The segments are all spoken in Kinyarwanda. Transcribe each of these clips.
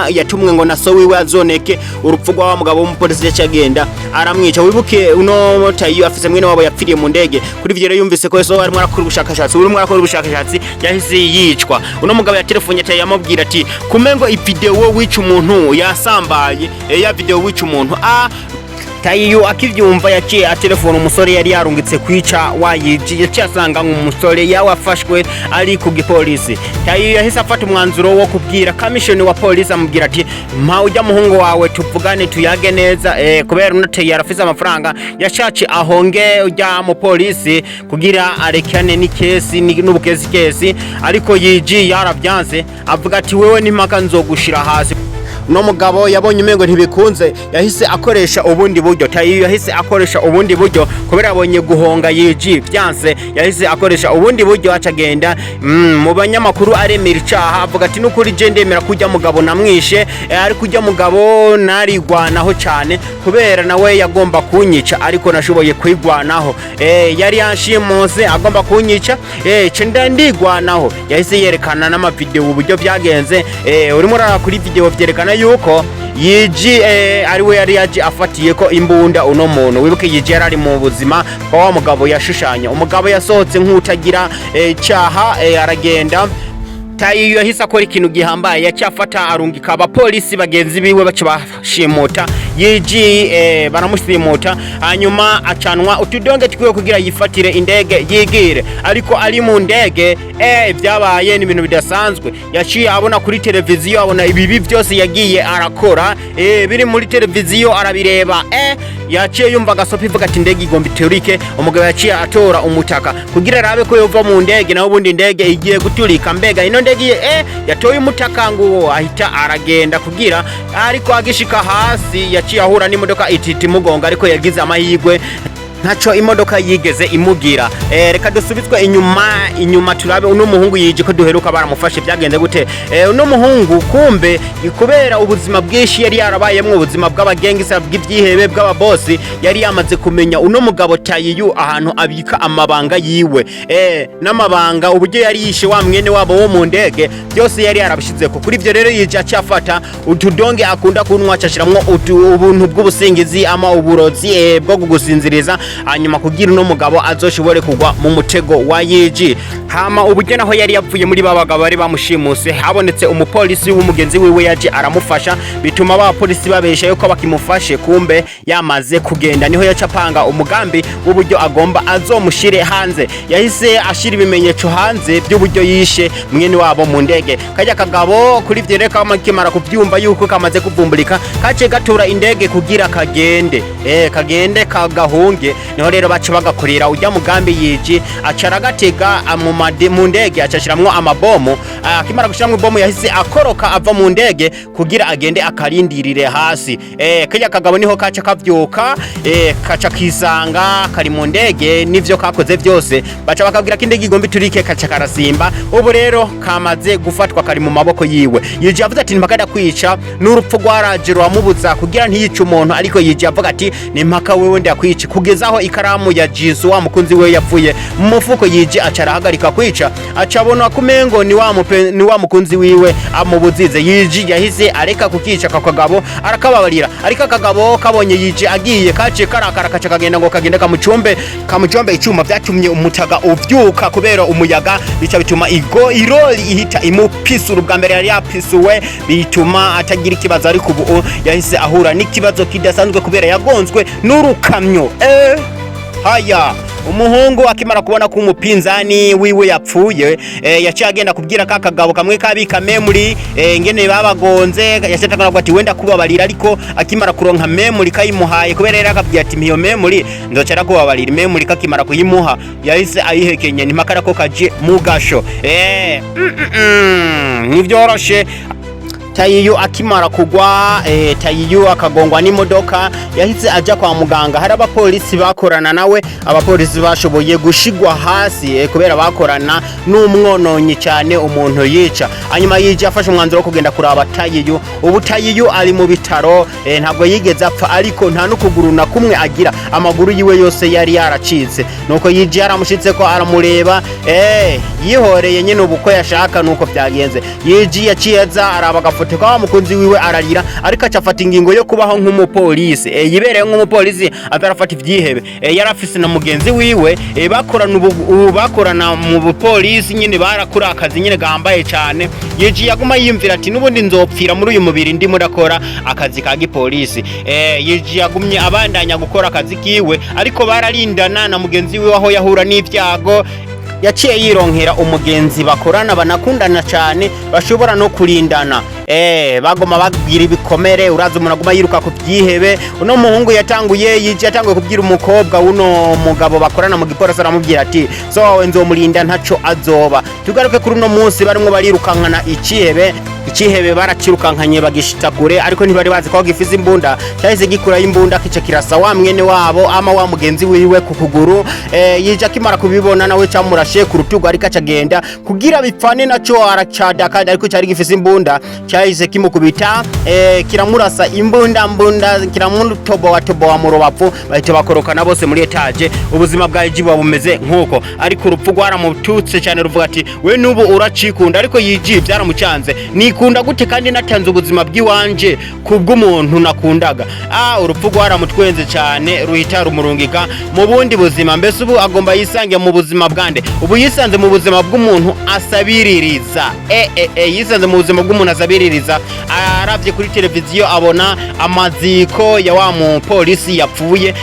yatumwe ngo naso wiwe azoneke urupfu rwa mugabo w'umupolisi yacagenda aramwica. Wibuke uno Tayiyu afise mwene wabo yapfiriye mu ndege. Kuri ivyo rero yumvise ko so arimo arakora ubushakashatsi, urimo arakora ubushakashatsi yahise yicwa. Uno mugabo ya telefone Tayiyu amubwira ati kumengo ivideo wica umuntu yasambaye, ya video wica umuntu. Tayiyu akivyumva yaciye atelefone umusore yari yarungitse kwica wayiji, yaciye asanga nk'umusore yawafashwe ari ku gipolisi. Tayiyu yahise afata umwanzuro wo kubwira commission wa police amubwira ati mpa ujya muhungu wawe tuvugane tuyage neza, kubera unateye arafise amafaranga yashaci ahonge ujya mu police kugira arekane n'ikesi n'ubukesi, ariko yiji yarabyanze avuga ati wewe n'impaka nzogushira hasi. No mugabo yabonye umengo ntibikunze yahise akoresha ubundi buryo. Tayiyu yahise akoresha ubundi buryo kubera abonye guhonga yiji byanse, yahise akoresha ubundi buryo acagenda mu banyamakuru aremera icaha avuga ati nukuri je ndemera kujya mugabo namwishe, ari kujya mugabo narigwanaho cyane kubera nawe yagomba kunyica ariko nashoboye kwigwanaho, yari yanshimose agomba kunyica, cenda ndigwanaho. Yahise yerekana n'ama video uburyo byagenze, urimo kuri video vyerekana yuko yiji ariwe yari yaje afatiye ko imbunda uno muntu. Wibuke yiji yari mu buzima kwa wa mugabo yashushanya, umugabo yasohotse nk'utagira cyaha, aragenda. Tayiyu yahise akora ikintu gihambaye, yacyafata arungika abapolisi bagenzi biwe bace bashimuta yiji, baramushimuta hanyuma acanwa utudonge twiwe kugira yifatire indege yigire. Ariko ari mu ndege byabaye ni ibintu bidasanzwe. Yaciye abona kuri televiziyo, abona ibibi byose yagiye arakora, biri muri televiziyo arabireba, yaciye yumva gasopi ivuga ati indege igomba iterike. Umugabo yaciye atora umutaka kugira arabe ko yova mu ndege naho ubundi indege igiye guturika. Mbega ino ndege yatoye umutaka ngo ahita aragenda kugira, ariko agishika hasi yaciye ahura n'imodoka ititi mugonga, ariko yagize amahirwe ntaco imodoka yigeze imugira. Reka dusubitswe inyuma turabe uno muhungu yije ko duheruka baramufashe byagenze gute. Uno muhungu kumbe kubera ubuzima bwinshi yari yarabayemwe, ubuzima bw'abagengisa bw'ivyihebe bw'ababosi, yari yamaze kumenya uno mugabo Tayiyu ahantu abika amabanga yiwe, n'amabanga uburyo yari yishe wa mwene wabo wo mu ndege byose yari yarabishize ko. Kuri ivyo rero yije acafata utudonge akunda kunwa acashiramwo ubuntu bw'ubusingizi ama uburozi bwo gugusinziriza, hanyuma kugira uno mugabo azoshobore kugwa mu mutego wa yiji. Hama uburyo naho yari yapfuye muri babagabo bari bamushimuse, habonetse umupolisi w'umugenzi wiwe yaje aramufasha, bituma abapolisi babesha yuko bakimufashe kumbe yamaze kugenda. Niho yacapanga umugambi w'uburyo agomba azomushire hanze. Yahise ashira ibimenyetso hanze by'uburyo yishe mwene wabo mu ndege. Kajya kagabo kuri vyereka amakimara kuvyumva yuko kamaze kuvumbulika, kace gatura indege kugira kagende kagahunge. Niho rero bace bagakorera ujya mugambi yiji acaragatega mu ndege acashiramwo amabomu. Akimara gushiramwo ibomu yahise akoroka ava mu ndege kugira agende akarindirire hasi. Kajya kagabo niho kaca kavyuka, kaca kisanga kari mu ndege nivyo kakoze byose, baca bakabwira ko indege igomba iturike, kaca karasimba. Ubu rero kamaze gufatwa kari mu maboko yiwe. Yiji avuze ati mpaka kwica n'urupfu rwaraje rwamubuza kugira ntiyice umuntu, ariko yiji avuga ati ni mpaka wewe ndakwica, kugezaho ikaramu ya Jesu wa mukunzi we yapfuye mu mufuko. Yiji acarahagarika kwica, acabona kumengo ni wa mukunzi wiwe amubuzize. Yiji yahise areka kukica kakagabo arakababarira, ariko akagabo kabonye yiji agiye kace karakara kaca kagenda ngo kagenda kamucombe icuma byatumye umutaga uvyuka kubera umuyaga, bica bituma iroli ihita imupisura. Ubwa mbere yari yapisuwe bituma atagira ikibazo, ariko ubu yahise ahura n'ikibazo kidasanzwe kubera yagonzwe n'urukamyo. Haya umuhungu akimara kubona ko umupinzani wiwe yapfuye, yaciye agenda kubwira kakagabo kamwe kabika memory ingene babagonze. Yashaka ati wenda kubabarira, ariko akimara kuronka memory kayimuhaye kubera yari akabwiye ati mpiyo memory ndocara kubabarira. Memory kakimara kuyimuha yahise ayihekenye nimakara ko kaje mugasho. Nivyoroshe. Tayiyu akimara kugwa, Tayiyu akagongwa n'imodoka, yahise aja kwa muganga. Hari abapolisi bakorana nawe, abapolisi bashoboye gushigwa hasi kubera bakorana n'umwononyi cyane umuntu yica. Hanyuma yije afashe umwanzuro wo kugenda kuraba Tayiyu. Ubu Tayiyu ari mu bitaro, ntabwo yigeze apfa, ariko nta n'ukuguru na kumwe agira, amaguru yiwe yose yari yaracitse. Nuko yije yaramushitse ko aramureba, yihoreye nyine ubuko yashaka nuko byagenze. Yije yaciye aza araba gutoteka wa mukunzi wiwe ararira ariko acafata ingingo yo kubaho nk'umupolisi yibereye nk'umupolisi atarafata ivyihebe yarafise na mugenzi wiwe bakorana mu bupolisi nyine barakura akazi nyine gambaye cyane yeji yaguma yimvira ati nubundi nzopfira muri uyu mubiri ndimo ndakora akazi ka gipolisi yeji yagumye abandanya gukora akazi kiwe ariko bararindana na mugenzi wiwe aho yahura n'ivyago yaciye yironkera umugenzi bakorana banakundana cyane bashobora no kurindana bagoma bagira ibikomere uraza umuntu aguma yiruka ku byihebe uno muhungu yatanguye kubwira umukobwa uno mugabo bakorana mu gipolisi aramubwira ati so wawe nzomurinda ntaco azoba tugaruke kuri uno munsi barimwe barirukankana ikihebe baracirukankanye bagishita kure ariko ntibari bazi ko gifize imbunda cyahise gikura imbunda kice kirasa wa mwene wabo ama wa mugenzi wiwe ku kuguru yija kimara kubibona nawe camurashe ku rutugu ariko acagenda kugira bipfane naco aracada kandi ariko cyari gifize imbunda cyahise kimukubita kiramurasa imbunda kiramutobowa mu rubavu bahita bakorokana bose muri etage ubuzima bwa Yijibu bumeze nkuko ariko urupfu rwaramututse cyane ruvuga ati we nubu uracikunda ariko Yijibu byaramucanze nikunda gute kandi natanze ubuzima bw'iwanje kubw'umuntu nakundaga urupfu rwaramutwenze cyane ruhita rumurungika mu bundi buzima mbese ubu agomba yisange mu buzima bwande ubu yisanze mu buzima bw'umuntu asabiririza yisanze mu buzima bw'umuntu asabiririza aravye kuri televiziyo abona amaziko ya wa mupolisi yapfuye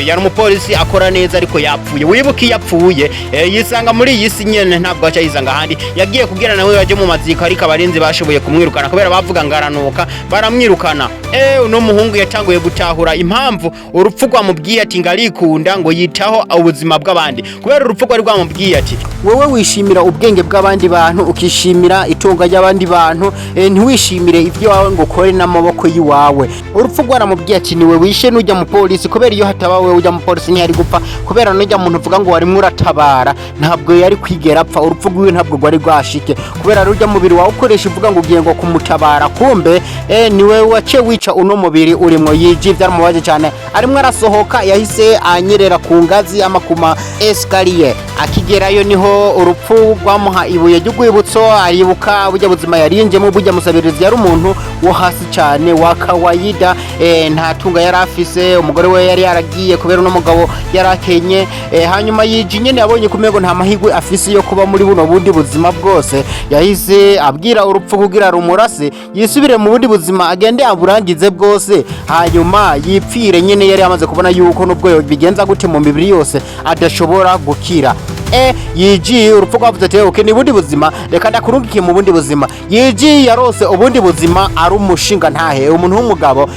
yari umupolisi akora neza ariko yapfuye wibuki yapfuye yisanga muri iyi si nyene ntabwo aca yisanga handi yagiye kugira nawe yaje mu maziko ariko abarinzi bashoboye kumwirukana kubera bavuga ngaranuka baramwirukana uno muhungu yatanguye gutahura impamvu urupfu rwamubwiye ati ngarikunda ngo yitaho ubuzima bw'abandi kubera urupfu rwari rwamubwiye ati wowe wishimira ubwenge bw'abandi bantu ukishimira itunga ry'abandi bantu ntiwishimire ivyo wawe ngo ukore n'amaboko yiwawe urupfu rwaramubwiye ati niwe wishe n'ujya mu polisi kubera iyo hataba wewe ujya mu polisi ntiyari gupfa kubera n'ujya muntu uvuga ngo warimwe uratabara ntabwo yari kwigera apfa urupfu rwiwe ntabwo rwari rwashike kubera rujya mubiri wawe ukoresha uvuga ngo ugiye ngo kumutabara kumbe niwe wace wica uno mubiri urimo Yijibu byaramubaje cyane arimwe arasohoka yahise anyerera ku ngazi amakuma escalier akigerayo niho urupfu rwamuha ibuye ry'ugwibutso aribuka bujya buzima yarinjemo bujya musabirizi yari umuntu wo hasi cyane wa kawaida nta tunga yari afise umugore we yari yaragiye kubera uno mugabo yarakenye hanyuma Yijibu nyene yabonye kumego nta mahirwe afise yo kuba muri buno bundi buzima bwose yahise abwira urupfu kugira rumurase yisubire mu bundi buzima agende aburangize bwose hanyuma yipfire nyene yari amaze kubona yuko nubwo bigenza gute mu mibiri yose adashobora gukira Yijibu urupfu rwavuze ati okay ni bundi buzima reka ndakurungikiye mu bundi buzima Yijibu yarose ubundi buzima ari umushinga ntahe umuntu w'umugabo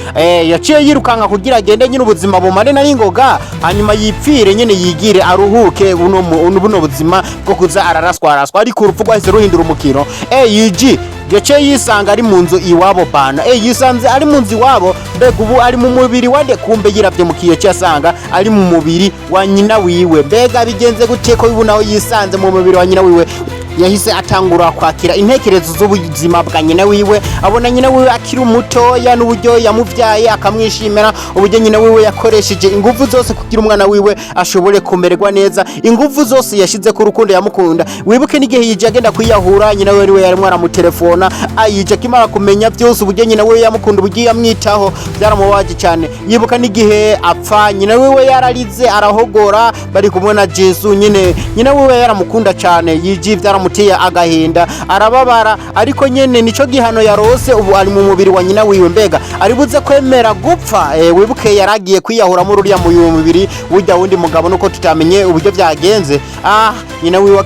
yaciye yirukanka kugira agende nyine ubuzima bumare na n'ingoga hanyuma yipfire nyine yigire aruhuke buno buzima bwo kuza araraswa ariko urupfu rwahise ruhindura umukino Yijibu yaciye yisanga ari mu nzu iwabo bana yisanze ari mu nzu iwabo mbega ubu ari mu mubiri wande kumbe yiravye mu kiyo cyasanga ari mu mubiri wa nyina wiwe mbega bigenze gute ko ubu naho yisanze mu mubiri wa nyina wiwe yahise atangura kwakira intekerezo z'ubuzima bwa nyina wiwe abona nyina wiwe akiri umutoya n'uburyo yamuvyaye akamwishimira uburyo nyina wiwe yakoresheje ingufu zose kugira umwana wiwe ashobore kumererwa neza ingufu zose yashize ku rukundo yamukunda wibuke n'igihe yije agenda kwiyahura nyina wiwe yari mwana mu telefona ayije kimara kumenya byose uburyo nyina wiwe yamukunda uburyo yamwitaho byaramubaje cyane yibuka n'igihe apfa nyina wiwe yararize arahogora bari kumwe na Yesu nyina wiwe yaramukunda cyane Yijibu mutiye agahinda arababara ariko nyene nico gihano yarose ubu ari mu mubiri wa nyina wiwe mbega ari buze kwemera gupfa wibuke yaragiye kwiyahura muri uriya mubiri ujya wundi mugabo nuko tutamenye uburyo byagenze nyina wiwe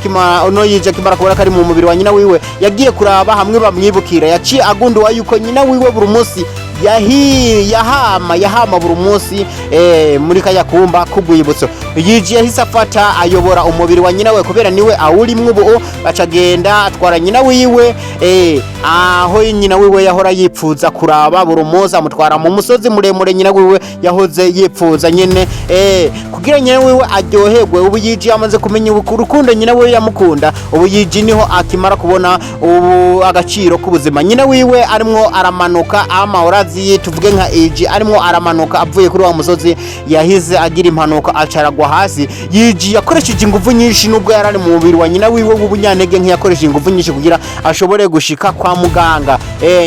Yijibu kimara kubona kari mu mubiri wa nyina wiwe yagiye kuraba hamwe bamwibukira yaciye agunduwa yuko nyina wiwe buri munsi yahama buri munsi muri kaya kumba kugwibutso Yijibu yahise afata ayobora umubiri wa nyina we kubera niwe awurimwe ubu bacagenda atwara nyina wiwe aho nyina wiwe yahora yipfuza kuraba buri munsi amutwara mu musozi muremure nyina wiwe yahoze yipfuza nyene kugira nyina wiwe aryoherwe ubu Yijibu amaze kumenya urukundo nyina wiwe yamukunda ubu Yijibu niho akimara kubona ubu agaciro k'ubuzima nyina wiwe arimwo aramanuka amazi murazi tuvuge nka Iji arimo aramanuka avuye kuri wa musozi yahize agira impanuka acaragwa hasi. Yiji yakoresheje ingufu nyinshi nubwo yarari mu mubiri wa nyina wiwe w'ubunyantege nkiyakoresheje ingufu nyinshi kugira ashobore gushika kwa muganga.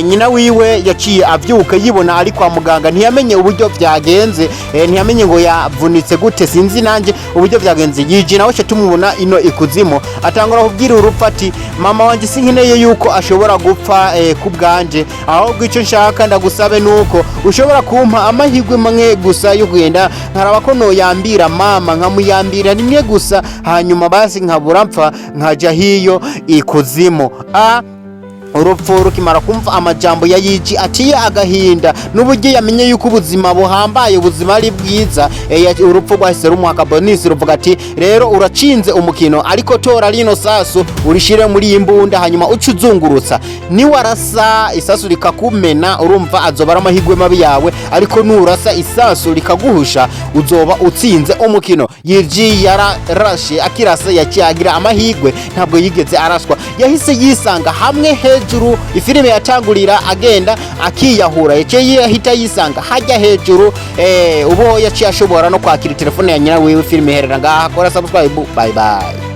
Nyina wiwe yaciye avyuka yibona ari kwa muganga, ntiyamenye uburyo vyagenze, ntiyamenye ngo yavunitse gute, sinzi nanje uburyo vyagenze. Yiji nawe tumubona ino ikuzimu atangura kubwira urupfu ati mama wanje sinkeneye yuko ashobora gupfa kubwanje, ahubwo ico nshaka ndagusabe nuko ushobora kumpa amahirwe mwe gusa yo kugenda nkaraba ko noyambira mama nkamuyambira rimwe gusa, hanyuma basi nkabura mpfa nkaja hiyo ikuzimu. Urupfu rukimara kumva amajambo ya Yiji atiye agahinda n'uburyo yamenye yuko ubuzima buhambaye, ubuzima ari bwiza. Urupfu rwahise rumuha akabonisi ruvuga ati rero uracinze umukino, ariko tora rino sasu urishire muri imbunda hanyuma ucuzungurutsa, ni warasa isasu likakumena urumva azoba ari amahirwe mabi yawe, ariko nurasa isasu likaguhusha uzoba utsinze umukino. Yiji yararashe akirasa yaciagira amahirwe, ntabwo yigeze araswa, yahise yisanga hamwe hejuru. Ifilime yatangurira agenda akiyahura, yaciye ahita yisanga hajya hejuru. Ubo yaciye ashobora no kwakira telefone ya nyina wiwe. Filime herera ngaha, kora subscribe, bye bye.